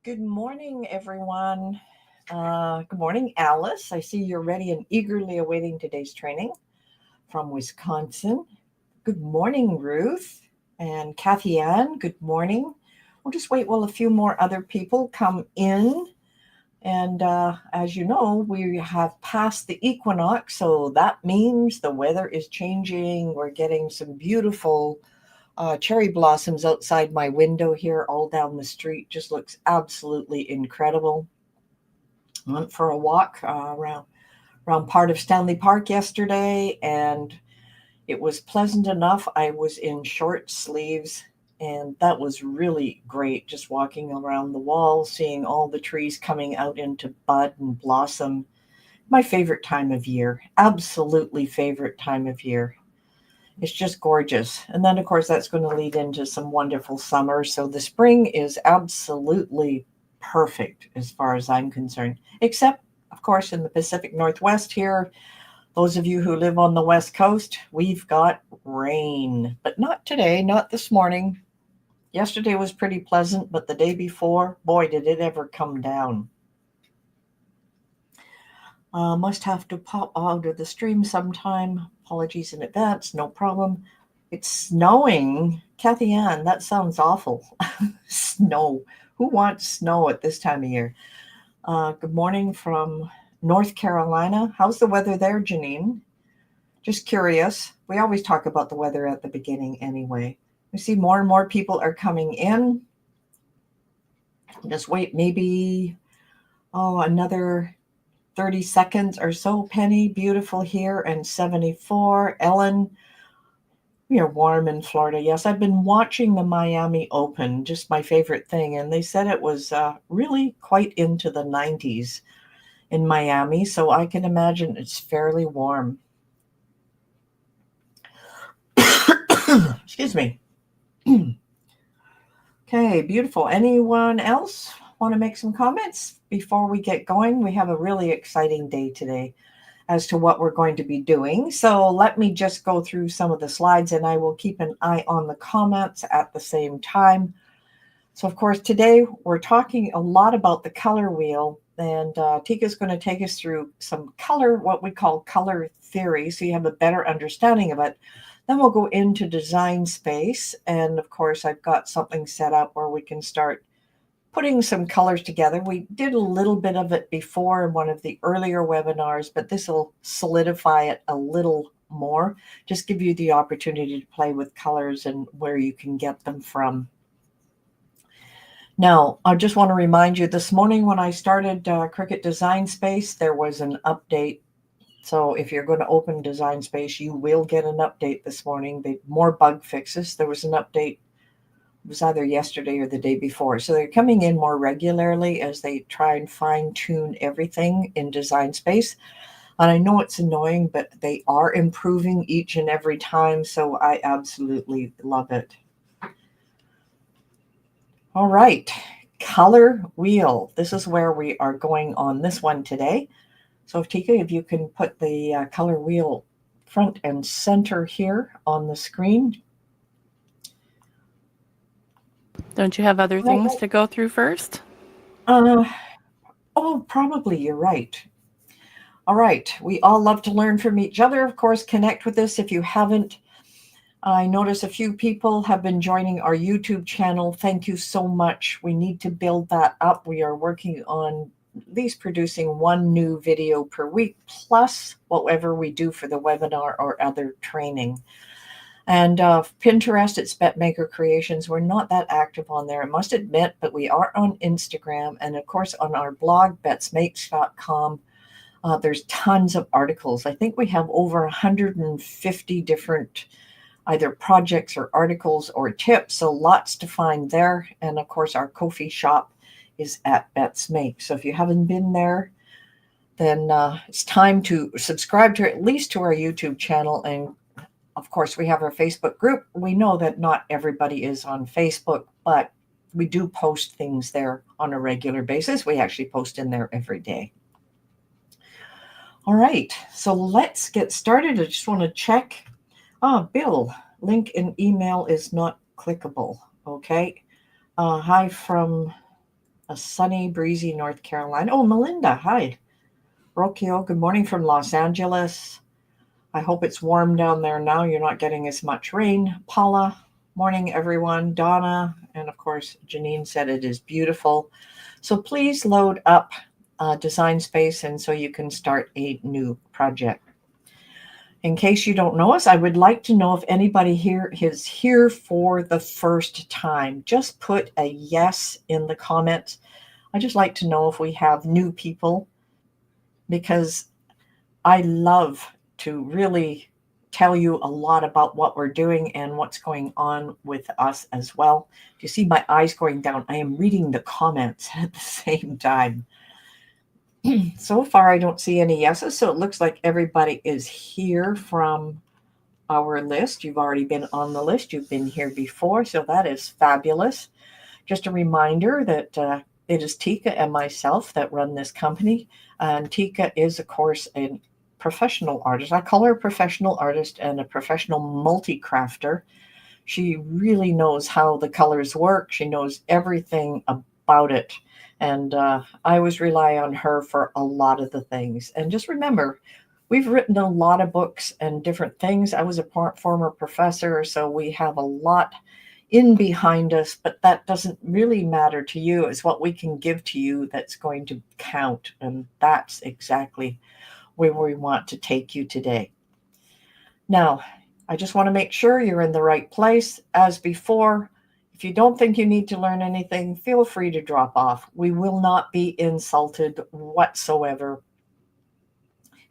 Good morning, everyone. Good morning, Alice. I see you're ready and eagerly awaiting today's training from Wisconsin. Good morning, Ruth and Kathy Ann. Good morning. We'll just wait while a few more other people come in. And as you know, we have passed the equinox, so that means the weather is changing. We're getting some beautiful cherry blossoms outside my window here, all down the street. Just looks absolutely incredible. Went for a walk around part of Stanley Park yesterday, and it was pleasant enough. I was in short sleeves, and that was really great. Just walking around the wall, seeing all the trees coming out into bud and blossom. My favorite time of year, absolutely favorite time of year. It's just gorgeous. And then, of course, that's going to lead into some wonderful summer. So the spring is absolutely perfect as far as I'm concerned, except, of course, in the Pacific Northwest here. Those of you who live on the West Coast, we've got rain, but not today, not this morning. Yesterday was pretty pleasant, but the day before, boy, did it ever come down. Must have to pop out of the stream sometime. Apologies in advance, no problem. It's snowing. Kathy Ann, that sounds awful. Snow. Who wants snow at this time of year? Good morning from North Carolina. How's the weather there, Janine? Just curious. We always talk about the weather at the beginning anyway. We see more and more people are coming in. Just wait maybe, another 30 seconds or so. Penny, beautiful here, and 74. Ellen, we are warm in Florida. Yes, I've been watching the Miami Open, just my favorite thing. And they said it was really quite into the 90s in Miami. So I can imagine it's fairly warm. Excuse me. Okay, beautiful. Anyone else want to make some comments before we get going? We have a really exciting day today as to what we're going to be doing. So let me just go through some of the slides, and I will keep an eye on the comments at the same time. So of course, today we're talking a lot about the color wheel, and Tika's going to take us through some color, what we call color theory, so you have a better understanding of it. Then we'll go into design space, and of course I've got something set up where we can start putting some colors together. We did a little bit of it before in one of the earlier webinars, but this will solidify it a little more. Just give you the opportunity to play with colors and where you can get them from. Now, I just want to remind you, this morning when I started Cricut Design Space, there was an update. So if you're going to open Design Space, you will get an update this morning. More bug fixes. There was an update. It was either yesterday or the day before. So they're coming in more regularly as they try and fine tune everything in Design Space. And I know it's annoying, but they are improving each and every time. So I absolutely love it. All right, color wheel. This is where we are going on this one today. So Tika, if you can put the color wheel front and center here on the screen. Don't you have other things to go through first? Probably you're right. All right, we all love to learn from each other. Of course, connect with us if you haven't. I notice a few people have been joining our YouTube channel. Thank you so much. We need to build that up. We are working on at least producing one new video per week, plus whatever we do for the webinar or other training. And Pinterest, it's Bette Maker Creations. We're not that active on there, I must admit, but we are on Instagram. And of course, on our blog, betsmakes.com, there's tons of articles. I think we have over 150 different either projects or articles or tips. So lots to find there. And of course, our Ko-fi shop is at Bette's Make. So if you haven't been there, then it's time to subscribe to at least to our YouTube channel. And of course, we have our Facebook group. We know that not everybody is on Facebook, but we do post things there on a regular basis. We actually post in there every day. All right, so let's get started. I just want to check. Bill, link in email is not clickable. Okay. Hi from a sunny, breezy North Carolina. Oh, Melinda, hi. Rokio, good morning from Los Angeles. I hope it's warm down there now. You're not getting as much rain. Paula, morning, everyone. Donna, and of course, Janine said it is beautiful. So please load up Design Space and so you can start a new project. In case you don't know us, I would like to know if anybody here is here for the first time. Just put a yes in the comments. I just like to know if we have new people, because I love to really tell you a lot about what we're doing and what's going on with us as well. If you see my eyes going down, I am reading the comments at the same time. So far, I don't see any yeses, so it looks like everybody is here from our list. You've already been on the list. You've been here before, so that is fabulous. Just a reminder that it is Tika and myself that run this company. And Tika is, of course, a professional artist. I call her a professional artist and a professional multi-crafter. She really knows how the colors work. She knows everything about it. And I always rely on her for a lot of the things. And just remember, we've written a lot of books and different things. I was a former professor, so we have a lot in behind us, but that doesn't really matter to you. It's what we can give to you that's going to count. And that's exactly where we want to take you today. Now, I just want to make sure you're in the right place. As before, if you don't think you need to learn anything, feel free to drop off. We will not be insulted whatsoever.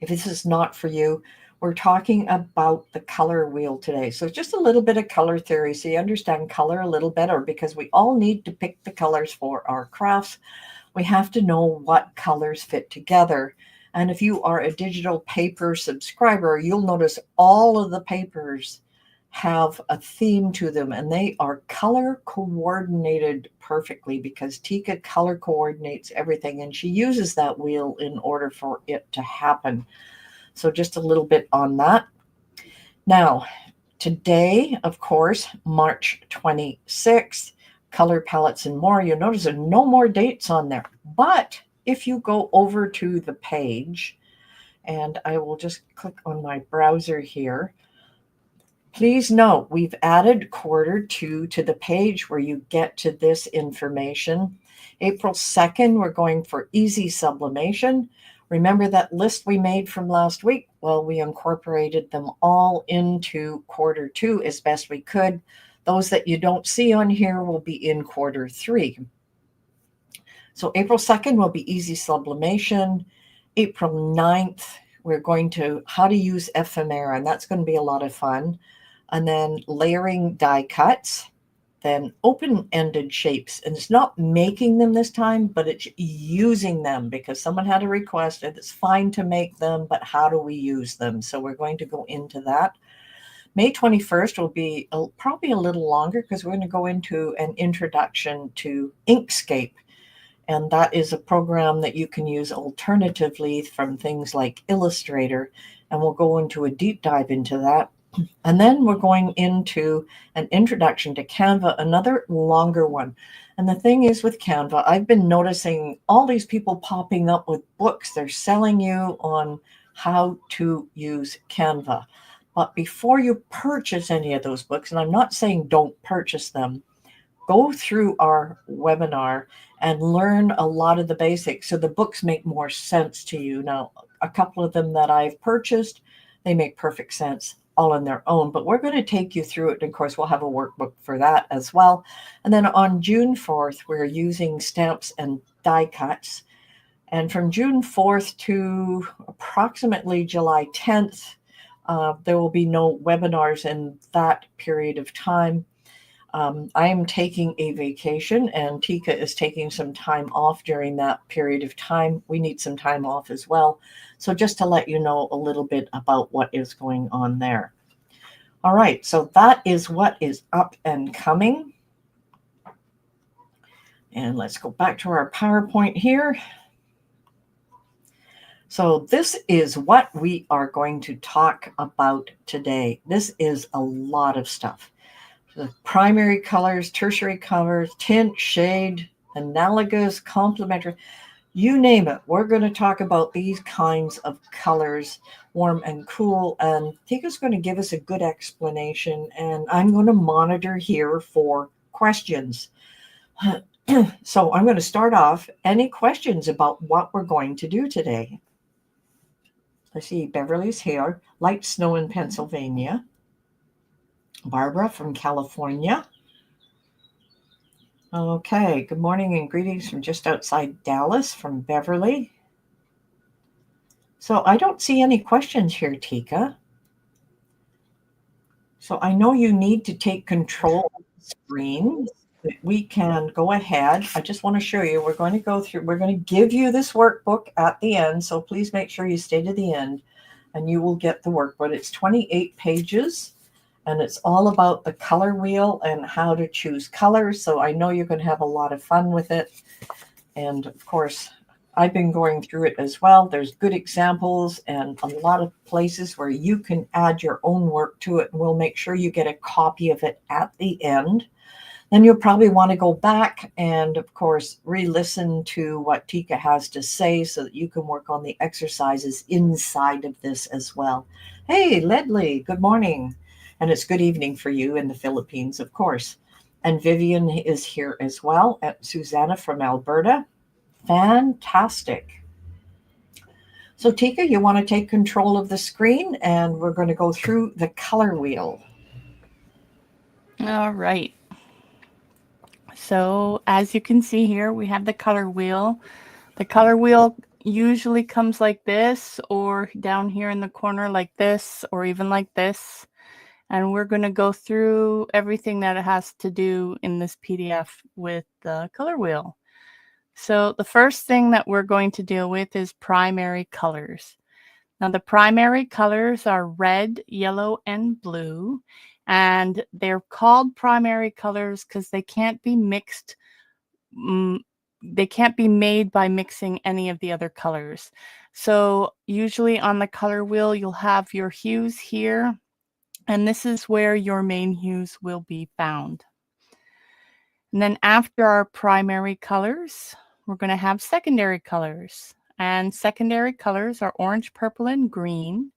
If this is not for you, we're talking about the color wheel today. So just a little bit of color theory so you understand color a little better, because we all need to pick the colors for our crafts. We have to know what colors fit together. And if you are a digital paper subscriber, you'll notice all of the papers have a theme to them, and they are color coordinated perfectly, because Tika color coordinates everything, and she uses that wheel in order for it to happen. So just a little bit on that. Now, today, of course, March 26th, color palettes and more. You'll notice there are no more dates on there. But if you go over to the page, and I will just click on my browser here, please note we've added Q2 to the page where you get to this information. April 2nd, we're going for easy sublimation. Remember that list we made from last week? Well, we incorporated them all into Q2 as best we could. Those that you don't see on here will be in Q3. So April 2nd will be easy sublimation. April 9th, we're going to how to use ephemera, and that's going to be a lot of fun. And then layering die cuts, then open-ended shapes. And it's not making them this time, but it's using them, because someone had a request and it's fine to make them, but how do we use them? So we're going to go into that. May 21st will be probably a little longer, because we're going to go into an introduction to Inkscape. And that is a program that you can use alternatively from things like Illustrator. And we'll go into a deep dive into that. And then we're going into an introduction to Canva, another longer one. And the thing is with Canva, I've been noticing all these people popping up with books. They're selling you on how to use Canva. But before you purchase any of those books, and I'm not saying don't purchase them, go through our webinar and learn a lot of the basics so the books make more sense to you. Now, a couple of them that I've purchased, they make perfect sense all on their own, but we're going to take you through it. And of course, we'll have a workbook for that as well. And then on June 4th, we're using stamps and die cuts. And from June 4th to approximately July 10th, there will be no webinars in that period of time. I am taking a vacation, and Tika is taking some time off during that period of time. We need some time off as well. So just to let you know a little bit about what is going on there. All right, so that is what is up and coming. And let's go back to our PowerPoint here. So this is what we are going to talk about today. This is a lot of stuff. The primary colors, tertiary colors, tint, shade, analogous, complementary, you name it. We're going to talk about these kinds of colors, warm and cool. And Tika's going to give us a good explanation, and I'm going to monitor here for questions. So I'm going to start off. Any questions about what we're going to do today? I see Beverly's here. Light snow in Pennsylvania. Barbara from California. Okay, good morning and greetings from just outside Dallas from Beverly. So I don't see any questions here, Tika. So I know you need to take control of the screen. But we can go ahead. I just want to show you. We're going to go through. We're going to give you this workbook at the end. So please make sure you stay to the end and you will get the workbook. It's 28 pages. And it's all about the color wheel and how to choose colors. So I know you're going to have a lot of fun with it. And of course, I've been going through it as well. There's good examples and a lot of places where you can add your own work to it. And we'll make sure you get a copy of it at the end. Then you'll probably want to go back and, of course, re-listen to what Tika has to say so that you can work on the exercises inside of this as well. Hey, Ledley, good morning. And it's good evening for you in the Philippines, of course. And Vivian is here as well. And Susanna from Alberta. Fantastic. So Tika, you want to take control of the screen and we're going to go through the color wheel. All right. So as you can see here, we have the color wheel. The color wheel usually comes like this, or down here in the corner like this, or even like this. And we're going to go through everything that it has to do in this PDF with the color wheel. So the first thing that we're going to deal with is primary colors. Now the primary colors are red, yellow, and blue. And they're called primary colors because they can't be mixed. They can't be made by mixing any of the other colors. So usually on the color wheel, you'll have your hues here. And this is where your main hues will be found. And then after our primary colors, we're going to have secondary colors. And secondary colors are orange, purple, and green.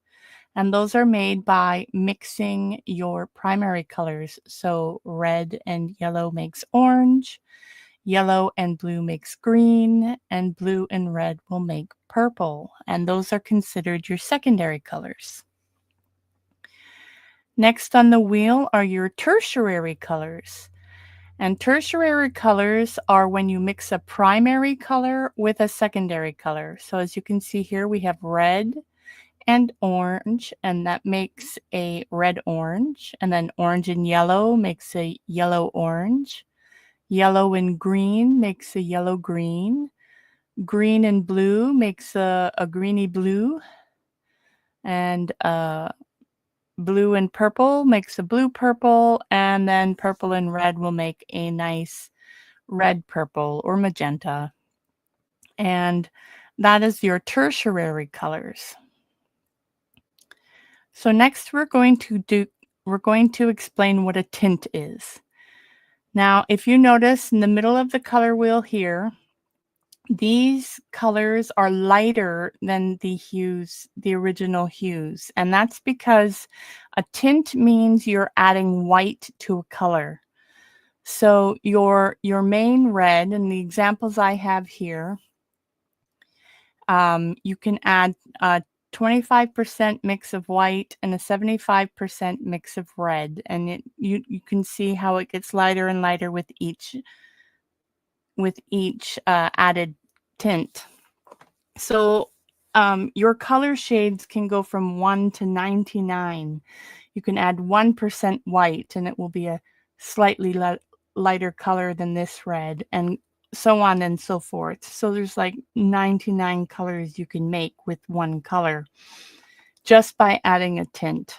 And those are made by mixing your primary colors. So red and yellow makes orange, yellow and blue makes green, and blue and red will make purple. And those are considered your secondary colors. Next on the wheel are your tertiary colors. And tertiary colors are when you mix a primary color with a secondary color. So as you can see here, we have red and orange, and that makes a red-orange. And then orange and yellow makes a yellow-orange. Yellow and green makes a yellow-green. Green and blue makes a greeny-blue. And blue and purple makes a blue-purple, and then purple and red will make a nice red-purple or magenta. And that is your tertiary colors. So next we're going to explain what a tint is. Now, if you notice in the middle of the color wheel here, these colors are lighter than the hues, the original hues. And that's because a tint means you're adding white to a color. So your main red, and the examples I have here, you can add a 25% mix of white and a 75% mix of red. And you can see how it gets lighter and lighter with each added tint. So your color shades can go from 1 to 99. You can add 1% white and it will be a slightly lighter color than this red, and so on and so forth. So there's like 99 colors you can make with one color just by adding a tint.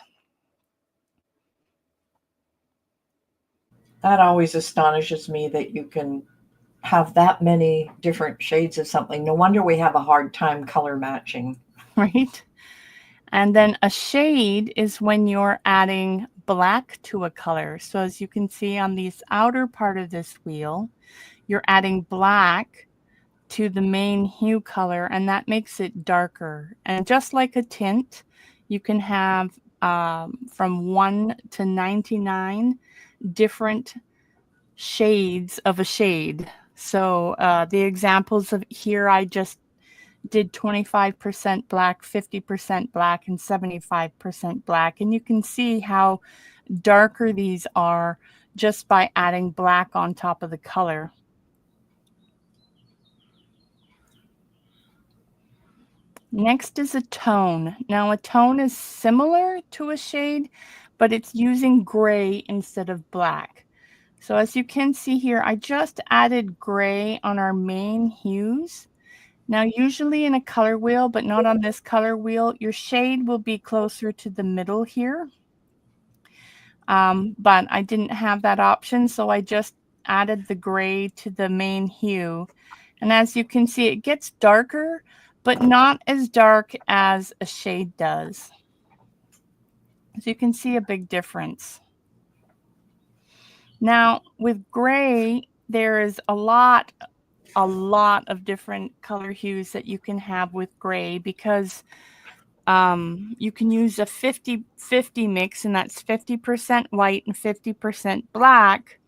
That always astonishes me that you can have that many different shades of something. No wonder we have a hard time color matching. Right? And then a shade is when you're adding black to a color. So as you can see on this outer part of this wheel, you're adding black to the main hue color, and that makes it darker. And just like a tint, you can have from 1 to 99 different shades of a shade. So the examples of here, I just did 25% black, 50% black, and 75% black. And you can see how darker these are just by adding black on top of the color. Next is a tone. Now a tone is similar to a shade, but it's using gray instead of black. So as you can see here, I just added gray on our main hues. Now usually in a color wheel, but not on this color wheel, your shade will be closer to the middle here. But I didn't have that option, so I just added the gray to the main hue. And as you can see, it gets darker, but not as dark as a shade does. So you can see a big difference. Now with gray, there is a lot of different color hues that you can have with gray, because you can use a 50-50 mix, and that's 50% white and 50% black,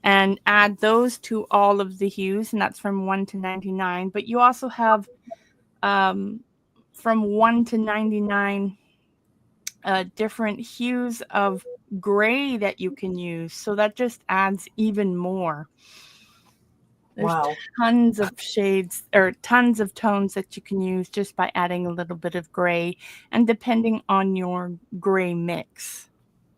and add those to all of the hues, and that's from 1 to 99. But you also have from 1 to 99 different hues of gray that you can use. So that just adds even more. There's tons of shades or tons of tones that you can use just by adding a little bit of gray, and depending on your gray mix.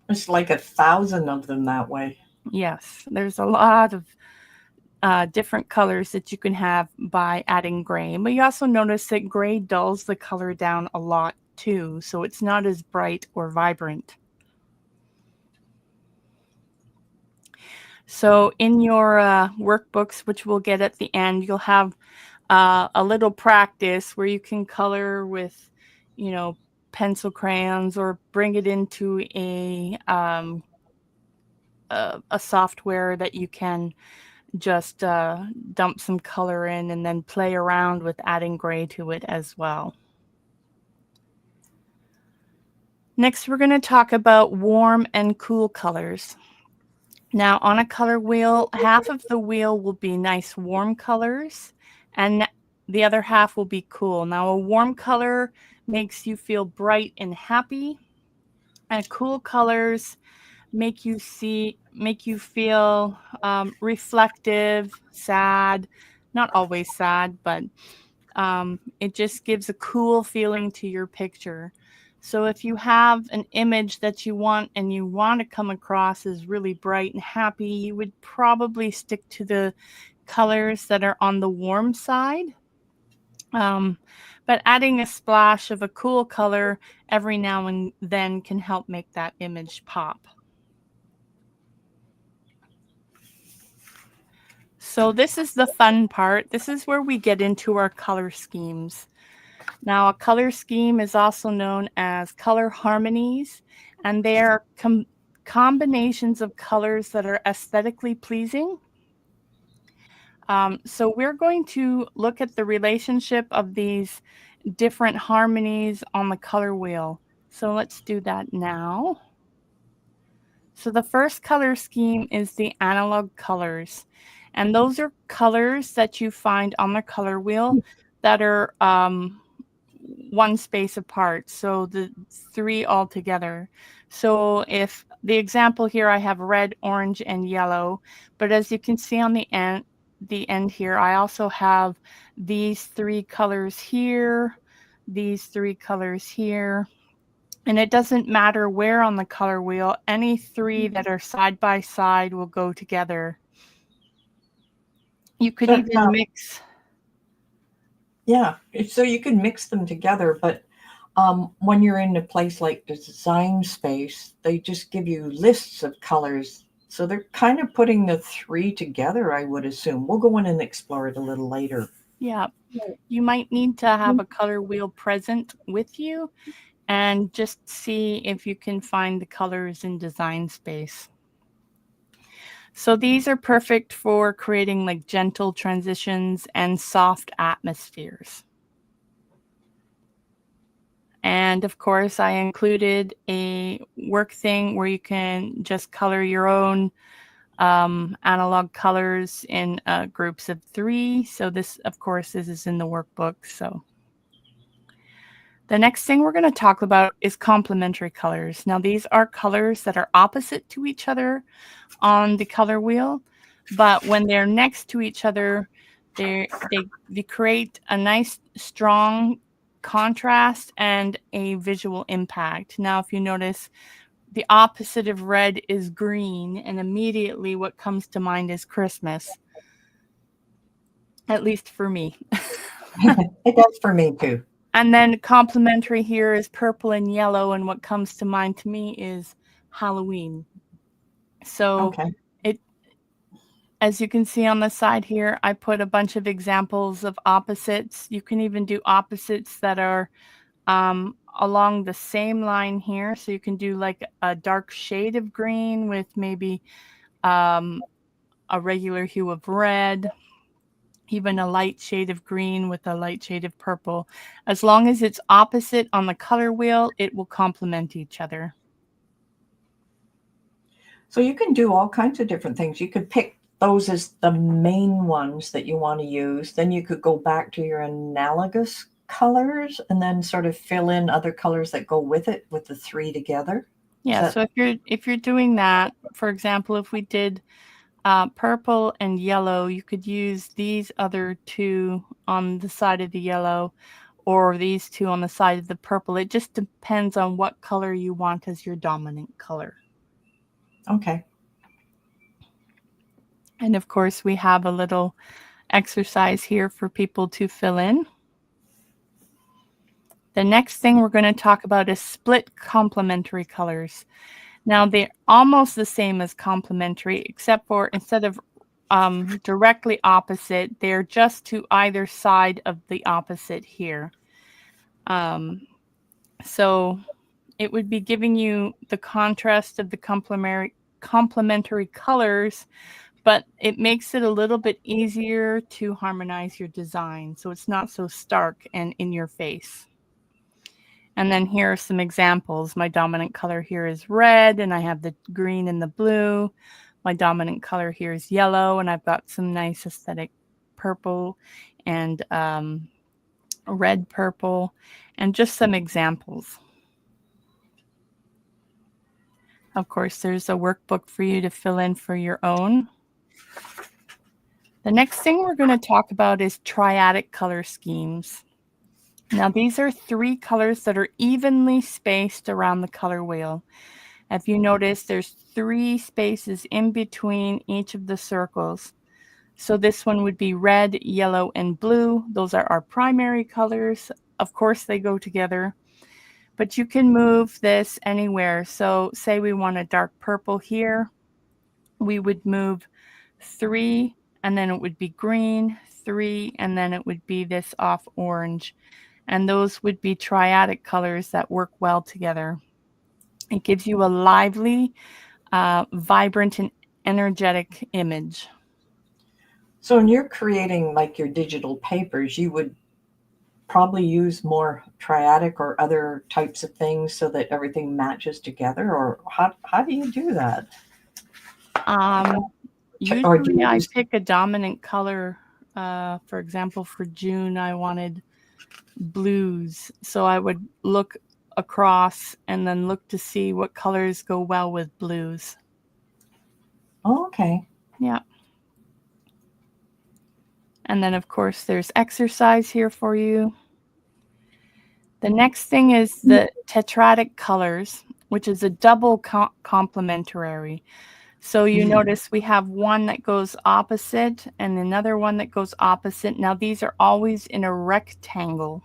It's like 1,000 of them that way. Yes, there's a lot of different colors that you can have by adding gray. But you also notice that gray dulls the color down a lot too, so it's not as bright or vibrant. So in your workbooks, which we'll get at the end, you'll have a little practice where you can color with, pencil crayons, or bring it into a software that you can just dump some color in and then play around with adding gray to it as well. Next, we're going to talk about warm and cool colors. Now on a color wheel, half of the wheel will be nice warm colors, and the other half will be cool. Now a warm color makes you feel bright and happy, and cool colors make you feel reflective, sad, not always sad, but it just gives a cool feeling to your picture. So if you have an image that you want to come across as really bright and happy, you would probably stick to the colors that are on the warm side. But adding a splash of a cool color every now and then can help make that image pop. So this is the fun part. This is where we get into our color schemes. Now, a color scheme is also known as color harmonies, and they are combinations of colors that are aesthetically pleasing. So we're going to look at the relationship of these different harmonies on the color wheel. So let's do that now. So the first color scheme is the analog colors. And those are colors that you find on the color wheel that are one space apart. So the 3 all together. So if the example here, I have red, orange, and yellow. But as you can see on the end here, I also have these 3 colors here, these 3 colors here. And it doesn't matter where on the color wheel, any 3 that are side by side will go together. You could even mix. Yeah, so you can mix them together, but when you're in a place like the design space, they just give you lists of colors. So they're kind of putting the 3 together, I would assume. We'll go in and explore it a little later. Yeah, you might need to have a color wheel present with you and just see if you can find the colors in Design Space. So these are perfect for creating like gentle transitions and soft atmospheres. And of course, I included a work thing where you can just color your own analog colors in groups of 3. So this, of course, is in the workbook. So the next thing we're going to talk about is complementary colors. Now, these are colors that are opposite to each other on the color wheel, but when they're next to each other, they create a nice, strong contrast and a visual impact. Now, if you notice, the opposite of red is green, and immediately what comes to mind is Christmas, at least for me. It does for me too. And then complementary here is purple and yellow, and what comes to mind to me is Halloween. So Okay. As you can see on the side here, I put a bunch of examples of opposites. You can even do opposites that are along the same line here. So you can do like a dark shade of green with maybe a regular hue of red, even a light shade of green with a light shade of purple. As long as it's opposite on the color wheel, it will complement each other. So you can do all kinds of different things. You could pick those as the main ones that you want to use. Then you could go back to your analogous colors and then sort of fill in other colors that go with it, with the 3 together. Yeah, so if you're doing that, for example, if we did purple and yellow, you could use these other 2 on the side of the yellow, or these 2 on the side of the purple. It just depends on what color you want as your dominant color. Okay. And of course, we have a little exercise here for people to fill in. The next thing we're going to talk about is split complementary colors. Now, they're almost the same as complementary, except for instead of directly opposite, they're just to either side of the opposite here. So it would be giving you the contrast of the complementary colors, but it makes it a little bit easier to harmonize your design, so it's not so stark and in your face. And then here are some examples. My dominant color here is red, and I have the green and the blue. My dominant color here is yellow, and I've got some nice aesthetic purple and red purple, and just some examples. Of course, there's a workbook for you to fill in for your own. The next thing we're going to talk about is triadic color schemes. Now, these are 3 colors that are evenly spaced around the color wheel. If you notice, there's 3 spaces in between each of the circles. So this one would be red, yellow, and blue. Those are our primary colors. Of course, they go together. But you can move this anywhere. So say we want a dark purple here. We would move 3, and then it would be green, 3, and then it would be this off orange. And those would be triadic colors that work well together. It gives you a lively, vibrant, and energetic image. So when you're creating like your digital papers, you would probably use more triadic or other types of things so that everything matches together, or how do you do that? Usually I pick a dominant color. For example, for June, I wanted blues. So I would look across and then look to see what colors go well with blues. Oh, okay. Yeah. And then, of course, there's exercise here for you. The next thing is the tetradic colors, which is a double complementary. So you notice we have one that goes opposite and another one that goes opposite. Now, these are always in a rectangle.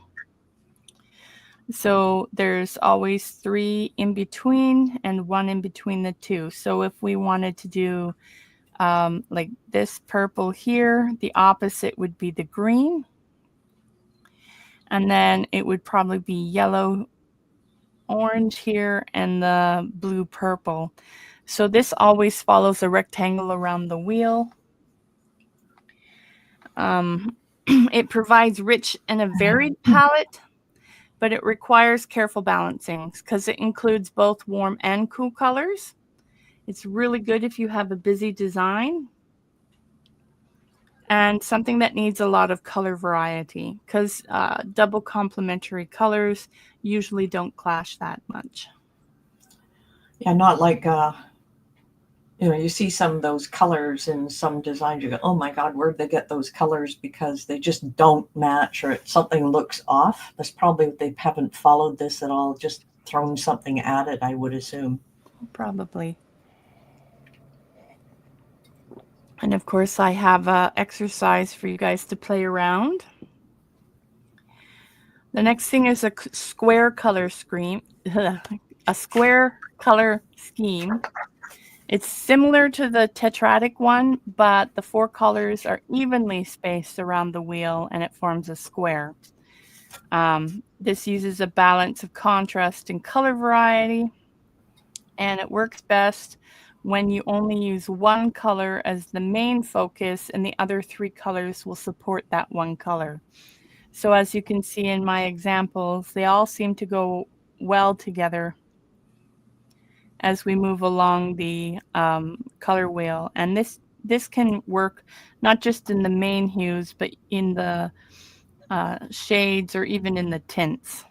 So there's always 3 in between and 1 in between the 2. So if we wanted to do like this purple here, the opposite would be the green. And then it would probably be yellow orange here and the blue purple. So this always follows a rectangle around the wheel. It provides rich and a varied palette, but it requires careful balancing because it includes both warm and cool colors. It's really good if you have a busy design and something that needs a lot of color variety, because double complementary colors usually don't clash that much. Yeah, not like you see some of those colors in some designs, you go, oh my God, where'd they get those colors? Because they just don't match, or something looks off. That's probably they haven't followed this at all, just thrown something at it, I would assume. Probably. And of course, I have an exercise for you guys to play around. The next thing is a square color scheme. A square color scheme. It's similar to the tetradic one, but the 4 colors are evenly spaced around the wheel and it forms a square. This uses a balance of contrast and color variety, and it works best when you only use one color as the main focus and the other 3 colors will support that one color. So as you can see in my examples, they all seem to go well together as we move along the color wheel. And this can work not just in the main hues, but in the shades or even in the tints.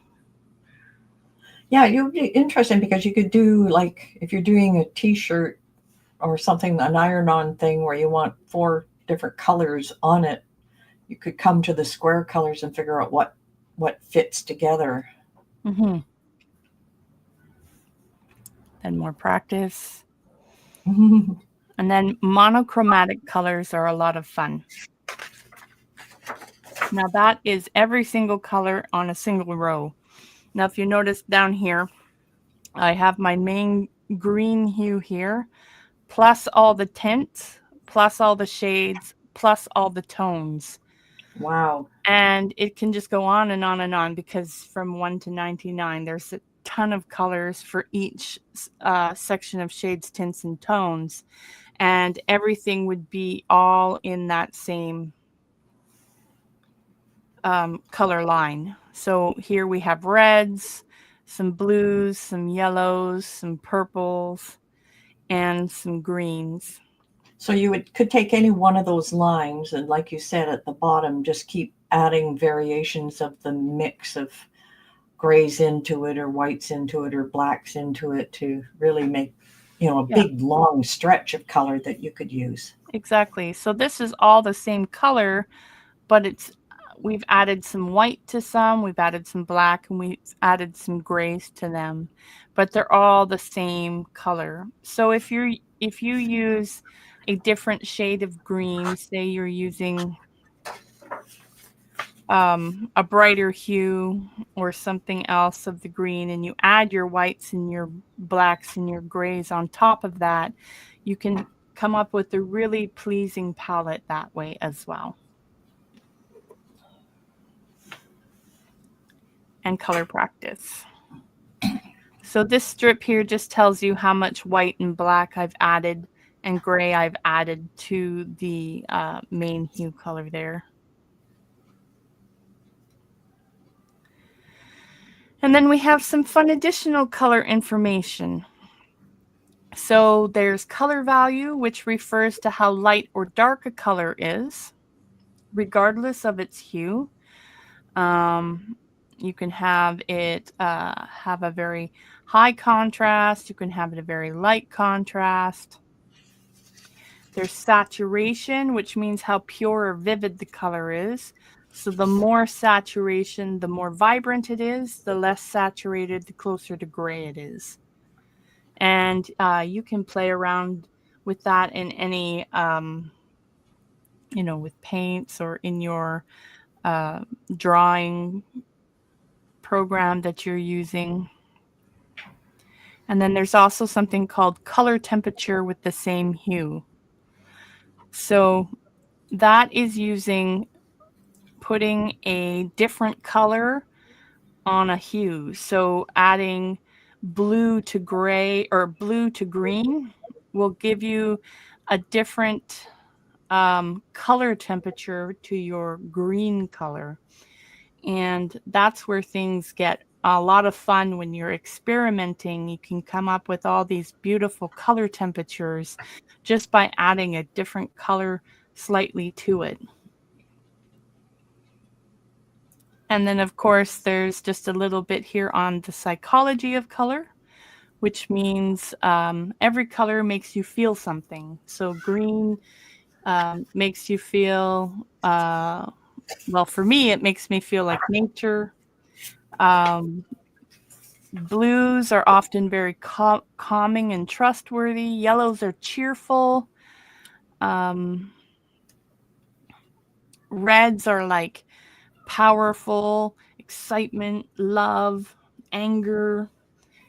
Yeah, it would be interesting because you could do, like, if you're doing a t-shirt or something, an iron-on thing where you want 4 different colors on it, you could come to the square colors and figure out what fits together. Mm-hmm. Then more practice. And then monochromatic colors are a lot of fun. Now that is every single color on a single row. Now if you notice down here, I have my main green hue here, plus all the tints, plus all the shades, plus all the tones. Wow. And it can just go on and on and on, because from 1 to 99, there's a ton of colors for each section of shades, tints, and tones. And everything would be all in that same color line. So here we have reds, some blues, some yellows, some purples, and some greens. So you could take any one of those lines and, like you said, at the bottom, just keep adding variations of the mix of grays into it or whites into it or blacks into it to really make, a big long stretch of color that you could use. Exactly. So this is all the same color, but we've added some white to some, we've added some black, and we've added some grays to them, but they're all the same color. So if you use a different shade of green, say you're using a brighter hue or something else of the green, and you add your whites and your blacks and your grays on top of that, you can come up with a really pleasing palette that way as well. And color practice. So this strip here just tells you how much white and black I've added and gray I've added to the main hue color there. And then we have some fun additional color information. So there's color value, which refers to how light or dark a color is, regardless of its hue. You can have it have a very high contrast. You can have it a very light contrast. There's saturation, which means how pure or vivid the color is. So the more saturation, the more vibrant it is. The less saturated, the closer to gray it is. And you can play around with that in any, with paints or in your drawing program that you're using. And then there's also something called color temperature with the same hue. So that is putting a different color on a hue. So adding blue to gray or blue to green will give you a different color temperature to your green color. And that's where things get a lot of fun when you're experimenting. You can come up with all these beautiful color temperatures just by adding a different color slightly to it. And then, of course, there's just a little bit here on the psychology of color, which means every color makes you feel something. So green makes you feel, well, for me, it makes me feel like nature. Blues are often very calming and trustworthy. Yellows are cheerful. Reds are like powerful, excitement, love, anger.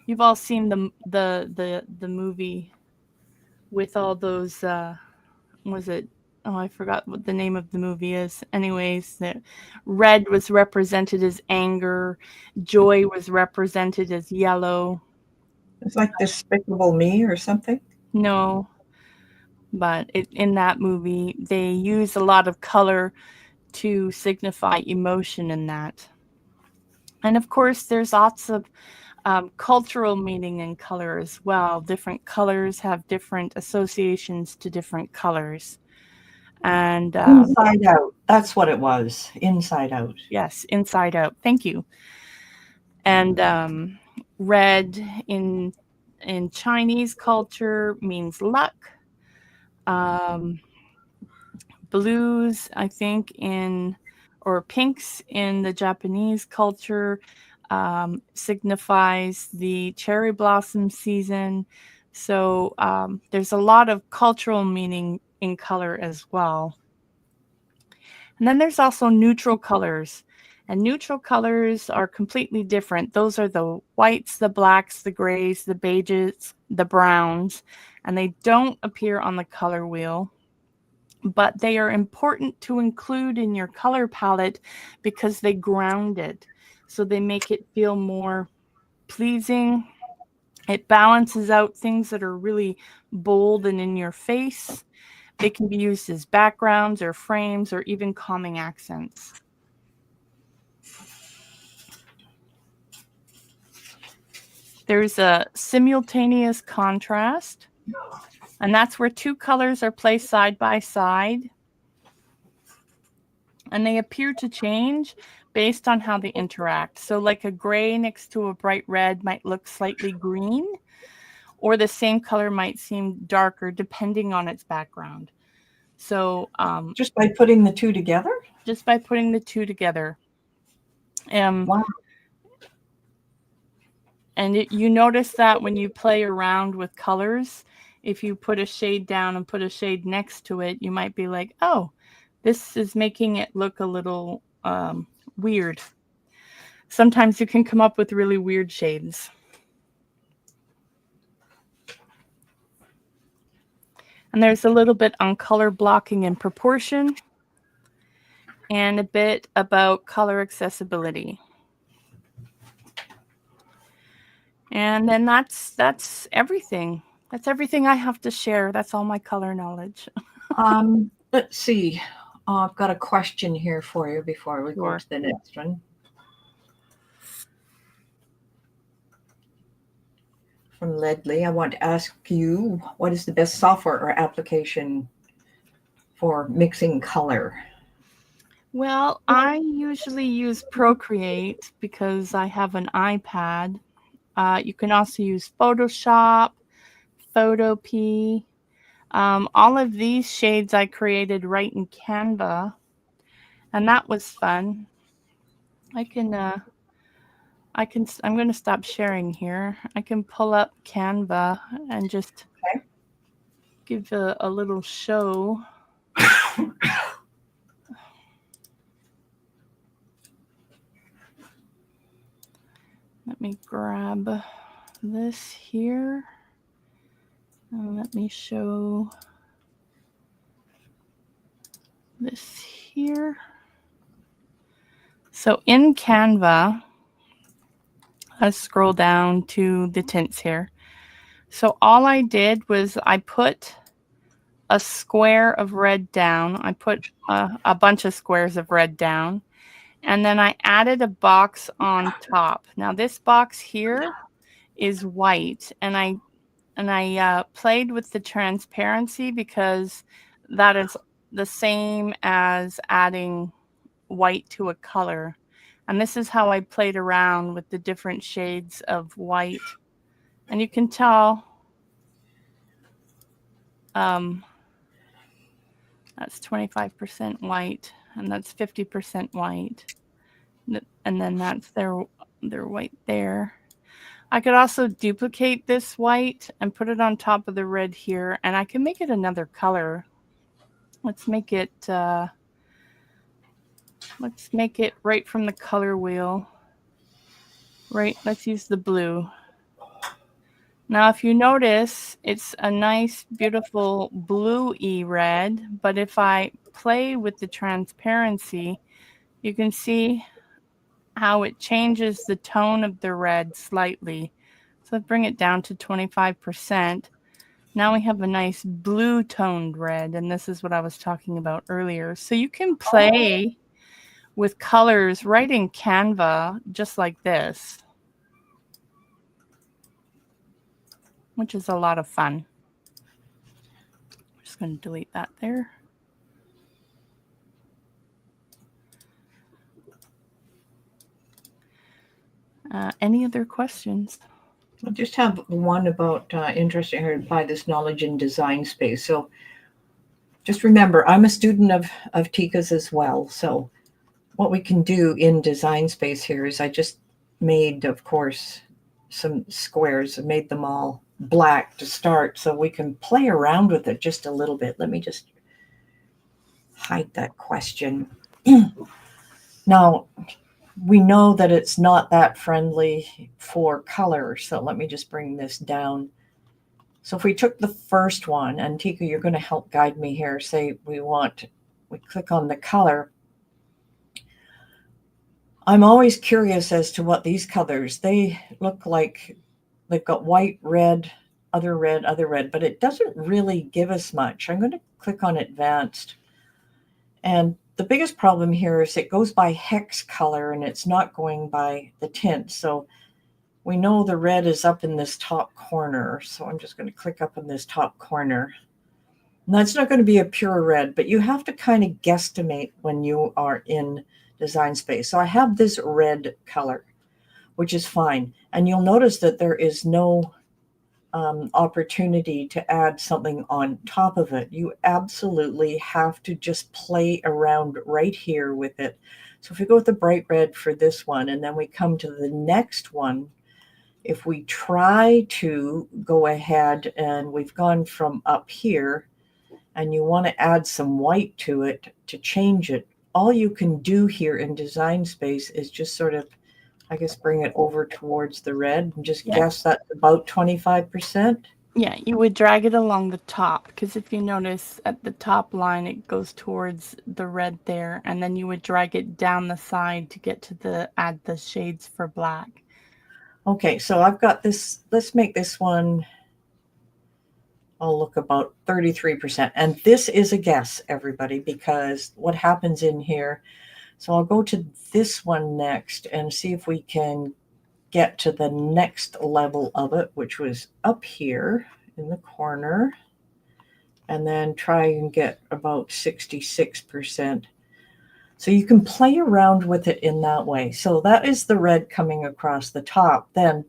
You've all seen the movie with all those was it, oh, I forgot what the name of the movie is. Anyways, the red was represented as anger, joy was represented as yellow. It's like Despicable Me or something. No, but in that movie, they use a lot of color to signify emotion in that. And of course, there's lots of cultural meaning in color as well. Different colors have different associations to different colors. And Inside Out. That's what it was. Inside Out. yes, inside out. Thank you. And red in Chinese culture means luck. Blues, I think, or pinks in the Japanese culture signifies the cherry blossom season. So there's a lot of cultural meaning in color as well. And then there's also neutral colors. And neutral colors are completely different. Those are the whites, the blacks, the grays, the beiges, the browns, and they don't appear on the color wheel. But they are important to include in your color palette because they ground it. So they make it feel more pleasing. It balances out things that are really bold and in your face. They can be used as backgrounds or frames or even calming accents. There's a simultaneous contrast, and that's where two colors are placed side by side. And they appear to change based on how they interact. So like a gray next to a bright red might look slightly green, or the same color might seem darker depending on its background. So just by putting the two together? Just by putting the two together. Wow. And you notice that when you play around with colors, if you put a shade down and put a shade next to it, you might be like, oh, this is making it look a little weird. Sometimes you can come up with really weird shades. And there's a little bit on color blocking and proportion, and a bit about color accessibility. And then that's everything. That's everything I have to share. That's all my color knowledge. Let's see. I've got a question here for you before we go to the next one. From Ledley, I want to ask you, what is the best software or application for mixing color? Well, I usually use Procreate because I have an iPad. You can also use Photoshop, Photopea. All of these shades I created right in Canva, and that was fun. I'm going to stop sharing here. I can pull up Canva and just give a little show. Let me grab this here. And let me show this here. So in Canva, scroll down to the tints here. So all I did was I put a square of red down. I put a bunch of squares of red down. And then I added a box on top. Now this box here is white. And I played with the transparency because that is the same as adding white to a color. And this is how I played around with the different shades of white. And you can tell that's 25% white, and that's 50% white. And then that's their white there. I could also duplicate this white and put it on top of the red here, and I can make it another color. Let's make it right from the color wheel. Right, let's use the blue. Now, if you notice, it's a nice, beautiful blue-y red, but if I play with the transparency, you can see how it changes the tone of the red slightly. So let's bring it down to 25%. Now we have a nice blue toned red, and this is what I was talking about earlier. So you can play with colors right in Canva, just like this, which is a lot of fun. I'm just going to delete that there. Any other questions? I just have one about interesting here by this knowledge in design space. So just remember, I'm a student of Tika's as well. So what we can do in design space here is I just made, of course, some squares and made them all black to start so we can play around with it just a little bit. Let me just hide that question. Now, we know that it's not that friendly for color. So let me just bring this down. So if we took the first one, and Tika, you're going to help guide me here. Say we click on the color. I'm always curious as to what these colors, they look like they've got white, red, other red, but it doesn't really give us much. I'm going to click on advanced. And the biggest problem here is it goes by hex color and it's not going by the tint. So we know the red is up in this top corner. So I'm just going to click up in this top corner. And that's not going to be a pure red, but you have to kind of guesstimate when you are in design space. So I have this red color, which is fine. And you'll notice that there is no opportunity to add something on top of it. You absolutely have to just play around right here with it. So if we go with the bright red for this one, and then we come to the next one, if we try to go ahead and we've gone from up here and you want to add some white to it to change it, all you can do here in design space is just sort of, I guess, bring it over towards the red and just guess that's about 25%. Yeah, you would drag it along the top, because if you notice at the top line, it goes towards the red there, and then you would drag it down the side to get to add the shades for black. Okay, so I've got this, let's make this one, I'll look about 33%. And this is a guess, everybody, because what happens in here, so I'll go to this one next and see if we can get to the next level of it, which was up here in the corner, and then try and get about 66%. So you can play around with it in that way. So that is the red coming across the top. Then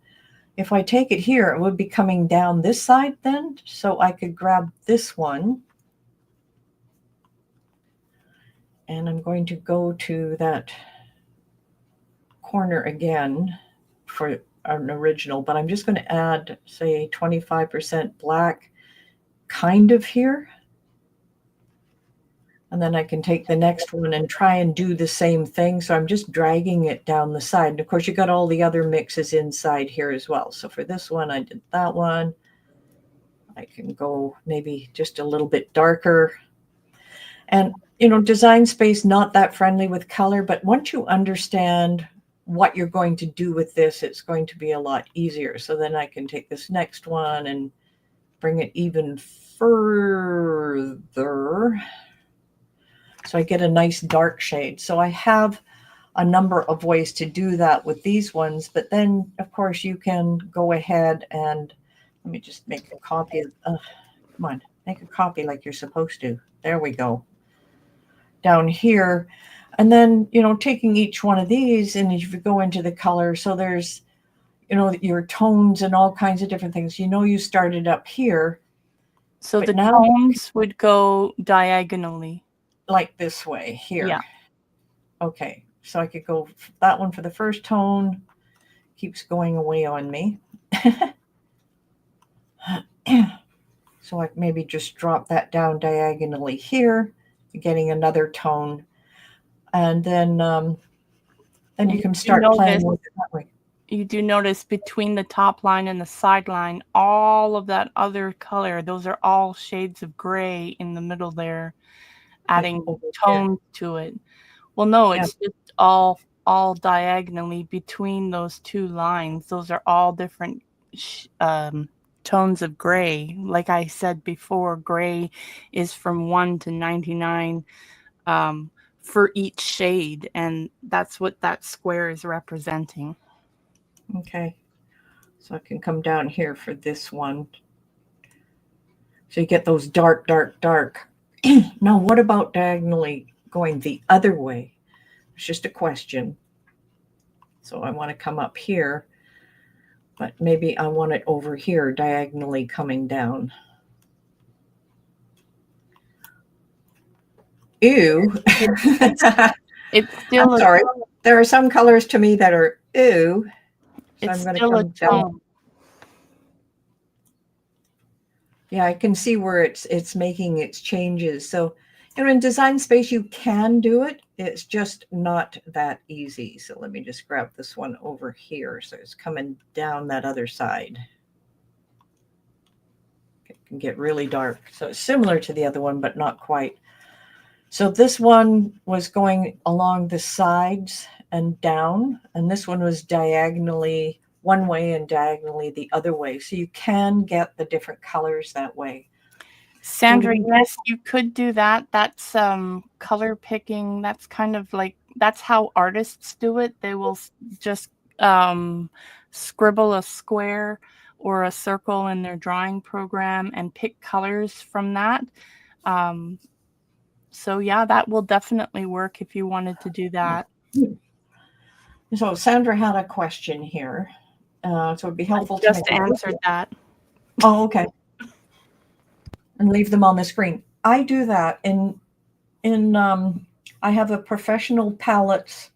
if I take it here, it would be coming down this side then. So I could grab this one. And I'm going to go to that corner again for an original, but I'm just going to add, say, 25% black kind of here. And then I can take the next one and try and do the same thing. So I'm just dragging it down the side. And of course, you got all the other mixes inside here as well. So for this one, I did that one. I can go maybe just a little bit darker. And, you know, design space, not that friendly with color. But once you understand what you're going to do with this, it's going to be a lot easier. So then I can take this next one and bring it even further. So I get a nice dark shade. So I have a number of ways to do that with these ones, but then of course you can go ahead and let me just make a copy of, come on, make a copy like you're supposed to. There we go. Down here. And then, you know, taking each one of these and if you go into the color, so there's, you know, your tones and all kinds of different things. You know, you started up here. So the tones would go diagonally. Like this way here. Yeah. Okay. So I could go that one for the first tone. Keeps going away on me. So I maybe just drop that down diagonally here, getting another tone. And then you can start playing with it that way. You do notice between the top line and the side line, all of that other color, those are all shades of gray in the middle there, adding tone to it. Well, no, it's just all diagonally between those two lines. Those are all different tones of gray. Like I said before, gray is from 1 to 99 for each shade, and that's what that square is representing. Okay, so I can come down here for this one. So you get those dark, dark, dark. Now, what about diagonally going the other way? It's just a question. So I want to come up here, but maybe I want it over here, diagonally coming down. Ew. It's still I'm sorry. There are some colors to me that are ew. So it's still a tone. Yeah, I can see where it's making its changes. So, you know, in Design Space, you can do it. It's just not that easy. So let me just grab this one over here. So it's coming down that other side. It can get really dark. So it's similar to the other one, but not quite. So this one was going along the sides and down, and this one was diagonally one way and diagonally the other way. So you can get the different colors that way. Sandra, yes, you could do that. That's color picking. That's kind of like, that's how artists do it. They will just scribble a square or a circle in their drawing program and pick colors from that. So yeah, that will definitely work if you wanted to do that. So Sandra had a question here. So it'd be helpful to just answer that. Oh, okay. And leave them on the screen. I do that I have a professional palettes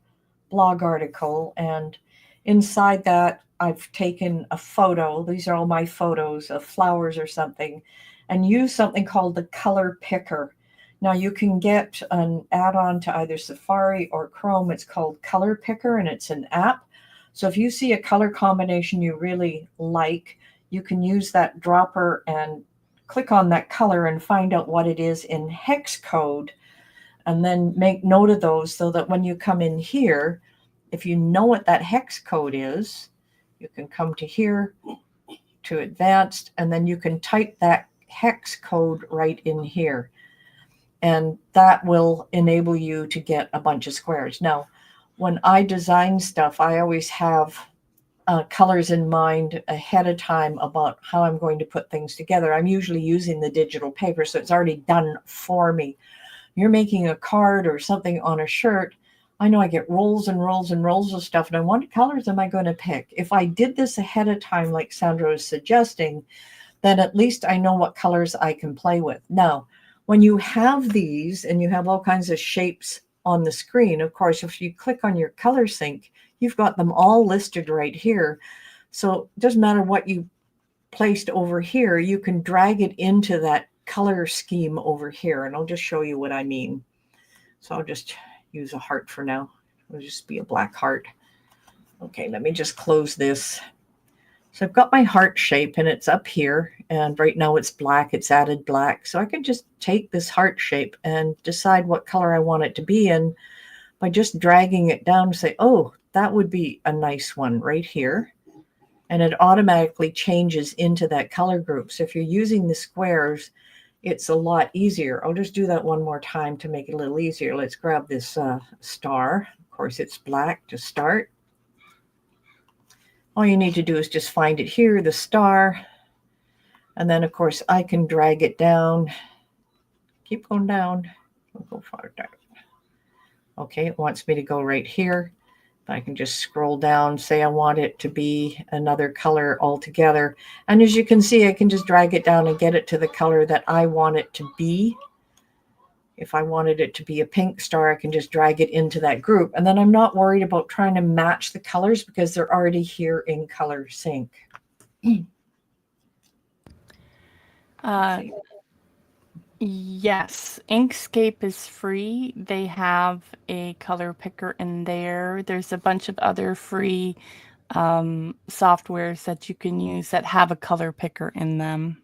blog article, and inside that I've taken a photo. These are all my photos of flowers or something, and use something called the color picker. Now you can get an add-on to either Safari or Chrome. It's called Color Picker, and it's an app. So if you see a color combination you really like, you can use that dropper and click on that color and find out what it is in hex code, and then make note of those so that when you come in here, if you know what that hex code is, you can come to here to advanced, and then you can type that hex code right in here. And that will enable you to get a bunch of squares. Now, when I design stuff, I always have colors in mind ahead of time about how I'm going to put things together. I'm usually using the digital paper, so it's already done for me. You're making a card or something on a shirt. I know I get rolls and rolls and rolls of stuff, and what colors am I going to pick? If I did this ahead of time, like Sandra was suggesting, then at least I know what colors I can play with. Now, when you have these and you have all kinds of shapes on the screen, of course, if you click on your color sync, you've got them all listed right here. So it doesn't matter what you placed over here, you can drag it into that color scheme over here. And I'll just show you what I mean. So I'll just use a heart for now. It'll just be a black heart. Okay, let me just close this. So I've got my heart shape and it's up here, and right now it's black, it's added black. So I can just take this heart shape and decide what color I want it to be in by just dragging it down and say, oh, that would be a nice one right here. And it automatically changes into that color group. So if you're using the squares, it's a lot easier. I'll just do that one more time to make it a little easier. Let's grab this star. Of course, it's black to start. All you need to do is just find it here, the star. And then, of course, I can drag it down. Keep going down. I'll go far down. Okay, it wants me to go right here. I can just scroll down, say I want it to be another color altogether. And as you can see, I can just drag it down and get it to the color that I want it to be. If I wanted it to be a pink star, I can just drag it into that group. And then I'm not worried about trying to match the colors because they're already here in color sync. Yes, Inkscape is free. They have a color picker in there. There's a bunch of other free softwares that you can use that have a color picker in them.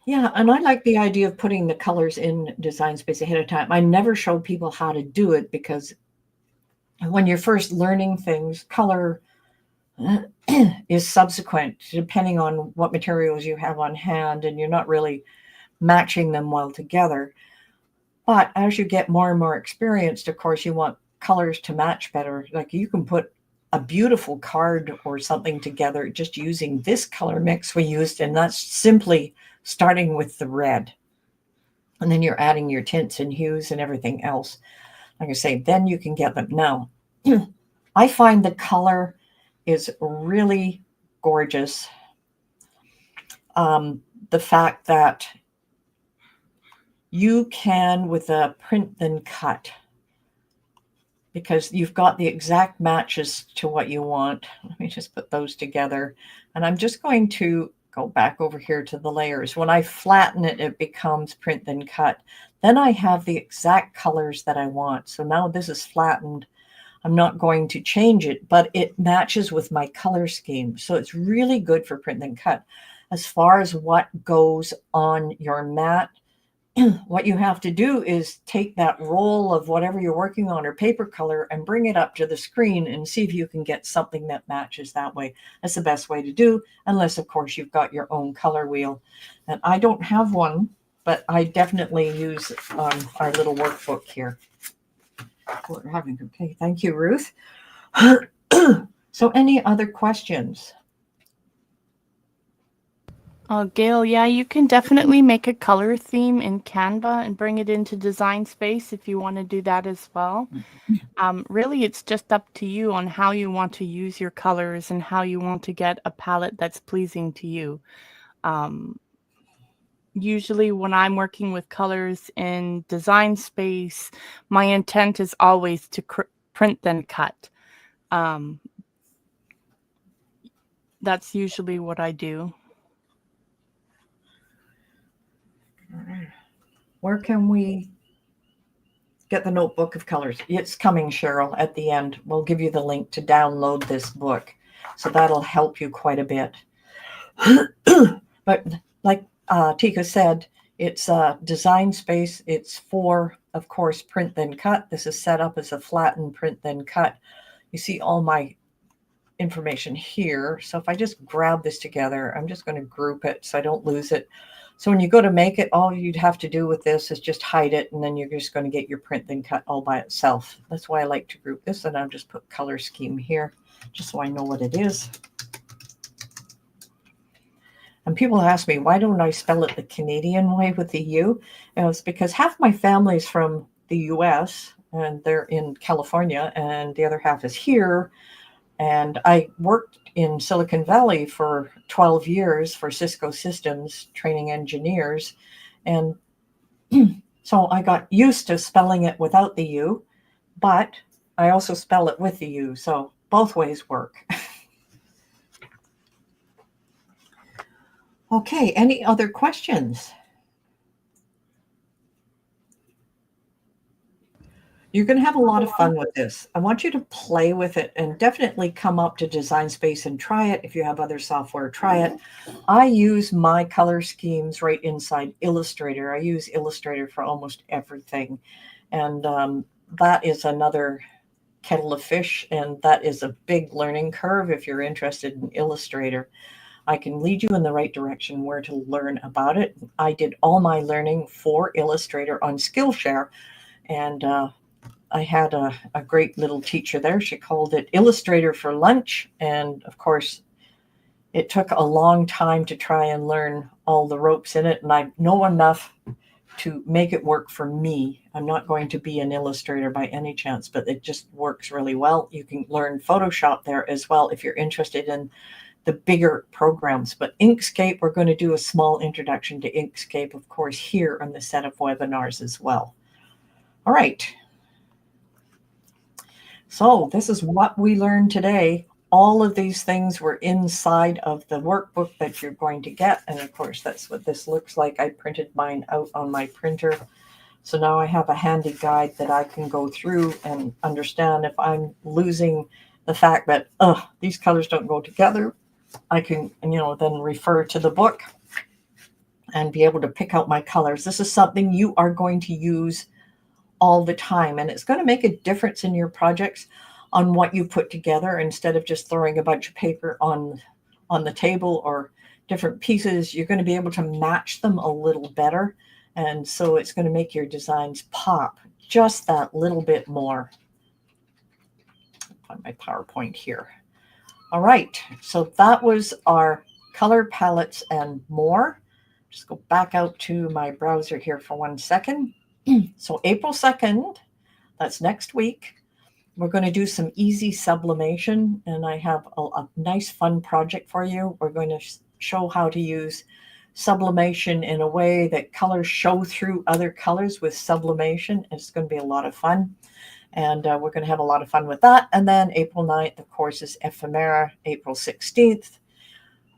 Yeah, and I like the idea of putting the colors in Design Space ahead of time. I never show people how to do it because when you're first learning things, color is subsequent depending on what materials you have on hand, and you're not really matching them well together. But as you get more and more experienced, of course, you want colors to match better. Like you can put a beautiful card or something together just using this color mix we used, and that's simply starting with the red. And then you're adding your tints and hues and everything else. Like I say, then you can get them. Now, I find the color is really gorgeous. The fact that you can, with a print then cut, because you've got the exact matches to what you want. Let me just put those together. And I'm just going to go back over here to the layers. When I flatten it, it becomes print then cut. Then I have the exact colors that I want. So now this is flattened. I'm not going to change it, but it matches with my color scheme. So it's really good for print then cut. As far as what goes on your mat, what you have to do is take that roll of whatever you're working on or paper color and bring it up to the screen and see if you can get something that matches that way. That's the best way to do, unless, of course, you've got your own color wheel. And I don't have one, but I definitely use our little workbook here. Okay, thank you, Ruth. So any other questions? Gail, yeah, you can definitely make a color theme in Canva and bring it into Design Space if you want to do that as well. Really, it's just up to you on how you want to use your colors and how you want to get a palette that's pleasing to you. Usually when I'm working with colors in Design Space, my intent is always to print then cut. That's usually what I do. Where can we get the notebook of colors? It's coming, Cheryl, at the end. We'll give you the link to download this book. So that'll help you quite a bit. But like Tika said, it's Design Space. It's for, of course, print then cut. This is set up as a flattened print then cut. You see all my information here. So if I just grab this together, I'm just going to group it so I don't lose it. So when you go to make it, all you'd have to do with this is just hide it, and then you're just going to get your print then cut all by itself. That's why I like to group this, and I'll just put color scheme here, just so I know what it is. And people ask me, why don't I spell it the Canadian way with the U? And it's because half my family's from the US, and they're in California, and the other half is here. And I worked in Silicon Valley for 12 years for Cisco Systems, training engineers. And so I got used to spelling it without the U, but I also spell it with the U. So both ways work. Okay, any other questions? You're going to have a lot of fun with this. I want you to play with it and definitely come up to Design Space and try it. If you have other software, try it. I use my color schemes right inside Illustrator. I use Illustrator for almost everything. And that is another kettle of fish, and that is a big learning curve if you're interested in Illustrator. I can lead you in the right direction where to learn about it. I did all my learning for Illustrator on Skillshare, and I had a great little teacher there. She called it Illustrator for Lunch, and of course, it took a long time to try and learn all the ropes in it, and I know enough to make it work for me. I'm not going to be an illustrator by any chance, but it just works really well. You can learn Photoshop there as well if you're interested in the bigger programs. But Inkscape, we're going to do a small introduction to Inkscape, of course, here on the set of webinars as well. All right. So this is what we learned today. All of these things were inside of the workbook that you're going to get. And of course, that's what this looks like. I printed mine out on my printer. So now I have a handy guide that I can go through and understand if I'm losing the fact that, these colors don't go together. I can, then refer to the book and be able to pick out my colors. This is something you are going to use all the time, and it's going to make a difference in your projects on what you put together. Instead of just throwing a bunch of paper on the table or different pieces, you're going to be able to match them a little better. And so it's going to make your designs pop just that little bit more. On my PowerPoint here. All right, so that was our color palettes and more. Just go back out to my browser here for 1 second. So April 2nd, that's next week, we're going to do some easy sublimation, and I have a nice fun project for you. We're going to show how to use sublimation in a way that colors show through other colors with sublimation. It's going to be a lot of fun, and we're going to have a lot of fun with that. And then April 9th, of course, is ephemera. April 16th,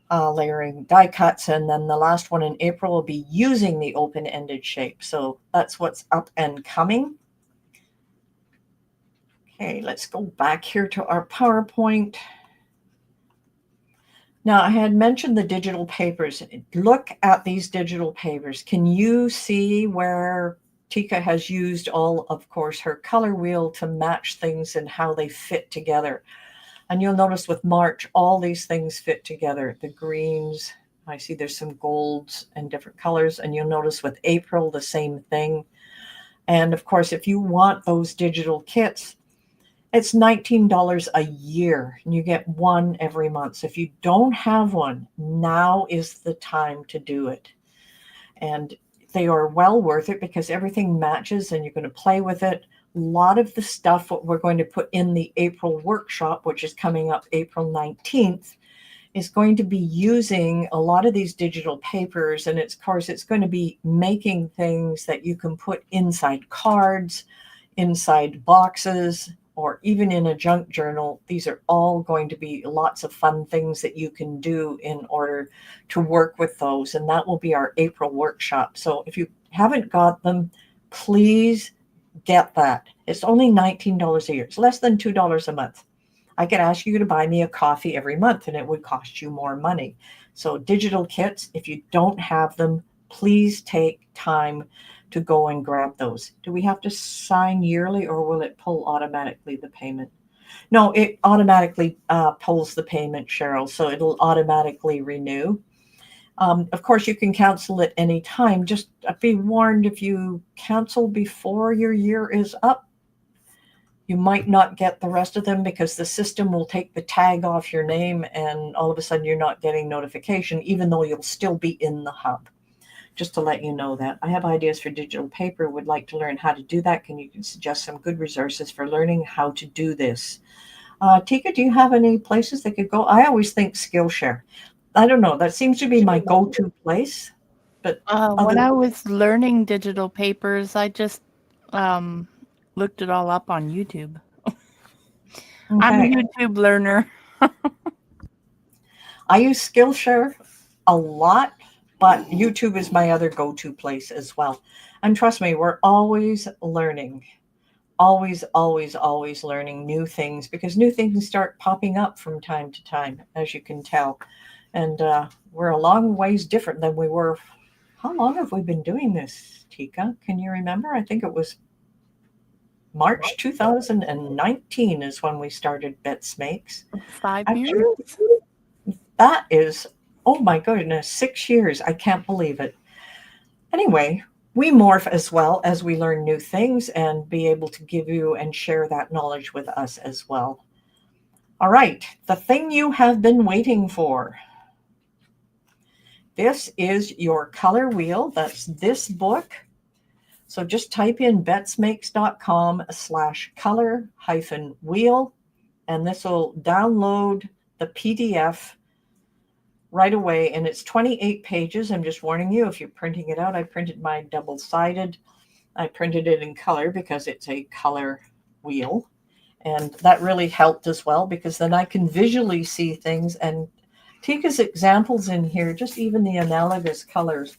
layering die cuts, and then the last one in April will be using the open-ended shape. So that's what's up and coming. Okay, let's go back here to our PowerPoint. Now, I had mentioned the digital papers. Look at these digital papers. Can you see where Tika has used all, of course, her color wheel to match things and how they fit together? And you'll notice with March, all these things fit together. The greens, I see there's some golds and different colors. And you'll notice with April, the same thing. And of course, if you want those digital kits, it's $19 a year, and you get one every month. So if you don't have one, now is the time to do it. And they are well worth it because everything matches and you're going to play with it. A lot of the stuff what we're going to put in the April workshop, which is coming up April 19th, is going to be using a lot of these digital papers. And of course, it's going to be making things that you can put inside cards, inside boxes, or even in a junk journal. These are all going to be lots of fun things that you can do in order to work with those. And that will be our April workshop. So if you haven't got them, please get that. It's only $19 a year. It's less than $2 a month. I could ask you to buy me a coffee every month and it would cost you more money. So digital kits, if you don't have them, please take time to go and grab those. Do we have to sign yearly, or will it pull automatically the payment? No, it automatically pulls the payment, Cheryl, so it'll automatically renew. Of course, you can cancel at any time. Just be warned, if you cancel before your year is up, you might not get the rest of them because the system will take the tag off your name and all of a sudden you're not getting notification, even though you'll still be in the hub. Just to let you know that. I have ideas for digital paper, would like to learn how to do that. Can you suggest some good resources for learning how to do this? Tika, do you have any places that could go? I always think Skillshare. I don't know. That seems to be my go-to place. But when I was learning digital papers, I just looked it all up on YouTube. Okay. I'm a YouTube learner. I use Skillshare a lot, but YouTube is my other go-to place as well. And trust me, we're always learning. Always, always, always learning new things, because new things start popping up from time to time, as you can tell. And we're a long ways different than we were. How long have we been doing this, Tika? Can you remember? I think it was March 2019 is when we started Bette Makes. 5 Actually, years? that is, oh my goodness, 6 years. I can't believe it. Anyway, we morph as well as we learn new things and be able to give you and share that knowledge with us as well. All right, the thing you have been waiting for. This is your color wheel. That's this book. So just type in betsmakes.com/color-wheel, and this will download the PDF right away. And it's 28 pages. I'm just warning you, if you're printing it out, I printed mine double-sided. I printed it in color because it's a color wheel. And that really helped as well, because then I can visually see things. And Tika's examples in here, just even the analogous colors.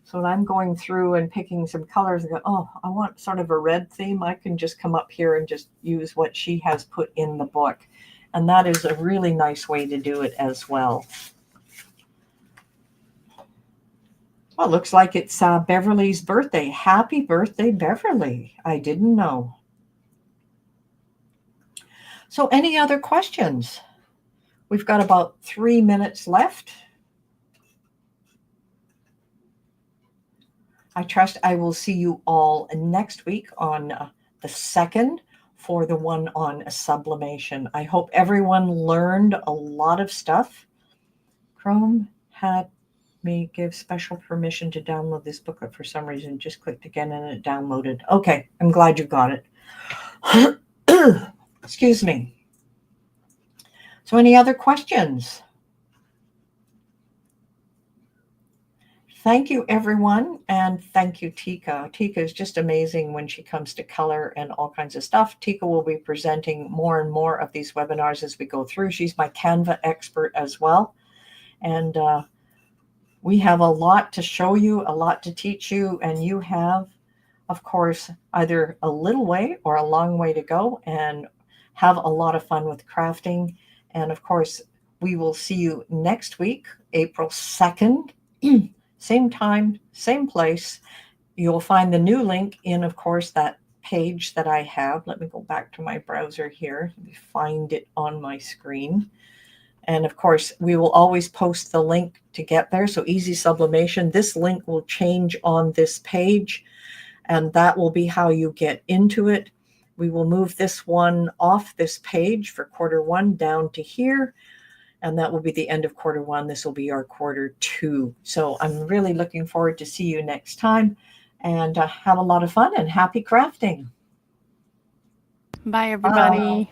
So when I'm going through and picking some colors and go, oh, I want sort of a red theme, I can just come up here and just use what she has put in the book. And that is a really nice way to do it as well. Well, looks like it's Beverly's birthday. Happy birthday, Beverly. I didn't know. So any other questions? We've got about 3 minutes left. I trust I will see you all next week on the 2nd for the one on sublimation. I hope everyone learned a lot of stuff. Chrome had me give special permission to download this booklet for some reason. Just clicked again and it downloaded. Okay, I'm glad you got it. Excuse me. So any other questions? Thank you, everyone, and thank you, Tika. Tika is just amazing when she comes to color and all kinds of stuff. Tika will be presenting more and more of these webinars as we go through. She's my Canva expert as well. And we have a lot to show you, a lot to teach you, and you have, of course, either a little way or a long way to go, and have a lot of fun with crafting. And of course, we will see you next week, April 2nd. Same time, same place. You'll find the new link in, of course, that page that I have. Let me go back to my browser here. Let me find it on my screen. And of course, we will always post the link to get there. So Easy Sublimation, this link will change on this page, and that will be how you get into it. We will move this one off this page for Q1 down to here. And that will be the end of Q1. This will be our Q2. So I'm really looking forward to see you next time, and have a lot of fun and happy crafting. Bye, everybody.